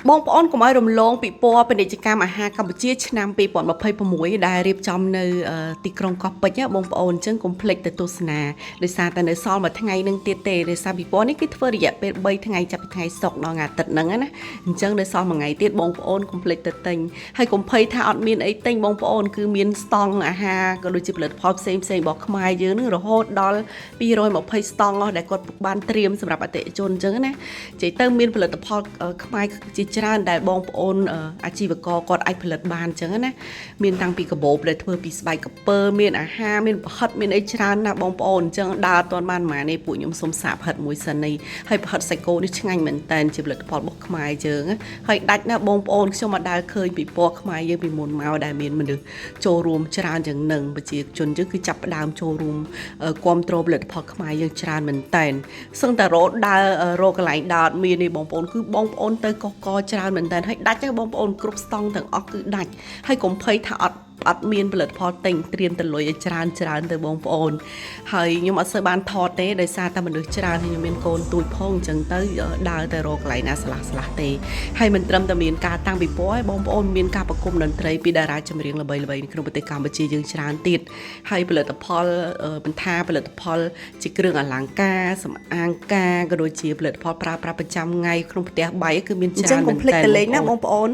បងប្អូនកុំឲ្យរំលងពិព័រណ៍ពាណិជ្ជកម្មអាហារកម្ពុជាឆ្នាំ2026ដែលរៀបចំនៅទីក្រុងកោះពេជ្របងប្អូនអញ្ចឹងកុំភ្លេចទៅទស្សនាដោយសារតែនៅសល់មួយថ្ងៃនឹងទៀតទេដោយសារពិព័រណ៍នេះគឺធ្វើរយៈពេល3ថ្ងៃចាប់ពីថ្ងៃសុក្រដល់ថ្ងៃអាទិត្យហ្នឹងណាអញ្ចឹងនៅសល់មួយថ្ងៃទៀតបងប្អូនកុំភ្លេចទៅទិញហើយកុំភ័យថាអត់មានអីទិញបងប្អូនគឺមានស្តង់អាហារក៏ដូចជាផលិតផលផ្សេងរបស់ខ្មែរយើងនឹងរហូតដល់220ស្តង់ដែលគាត់បានត្រៀមសម្រាប់អតិថិជនអញ្ចឹងណានិយាយទៅមានផលិតផលខ្មែរជាច្រើនដែលបងប្អូនអាជីវករគាត់អាចផលិតបានអញ្ចឹងណាមានតាំងពីកាបូបដែលធ្វើពីស្បែកក្រពើមានអាហារមានប្រហិតមានអីច្រើនណាស់បងប្អូនអញ្ចឹងដើរអត់ទាន់បានប៉ុន្មានទេពួកខ្ញុំសុំសាកប្រហិតមួយសិននេះហើយប្រហិតសាច់គោនេះឆ្ងាញ់មែនតើជាផលិតផលរបស់ខ្មែរយើងហើយដាច់ណាបងប្អូនខ្ញុំមកដើរឃើញពីពណ៌ខ្មែរយើងពីមុនមកដែលមានមនុស្សចូលរួមច្រើនយ៉ាងនឹងប្រជាជនយើងគឺចាប់ផ្ដើមចូលរួមគ្រប់គ្រងផលិតផលខ្មែរយើងច្រើនមែនតើសឹងតែរត់ដើររកកន្លែងដើរអត់មានទេបងប្អូនគឺបងប្អូនទៅកកច្រើនមែនតើហើយដាច់ទេបងប្អូនគ្រប់ស្តង់ទាំងអស់គឺដាច់ហើយកុំភ័យថាអត់មានផលិតផលទិញត្រៀមទៅលុយឲ្យច្រើនទៅបងប្អូនហើយខ្ញុំអត់សូវបានថតទេដោយសារតែមនុស្សច្រើនខ្ញុំមានកូនទូចផងអញ្ចឹងទៅដើរទៅរកកន្លែងណាស្លាស់ទេហើយមិនត្រឹមតែមានការតាំងពិព័រណ៍ឯងបងប្អូនមានការប្រគំតន្ត្រីពីតារាចម្រៀងល្បីៗនៅក្នុងប្រទេសកម្ពុជាយើងច្រើនទៀតហើយផលិតផលបន្ថែមផលិតផលជាគ្រឿងអលង្ការសម្អាងការក៏ដូចជាផលិតផលប្រើប្រាស់ប្រចាំថ្ងៃក្នុងផ្ទះបាយគឺមានច្រើនមែនតើអញ្ចឹងកុំភ្លេចទៅលេងណាបងប្អូន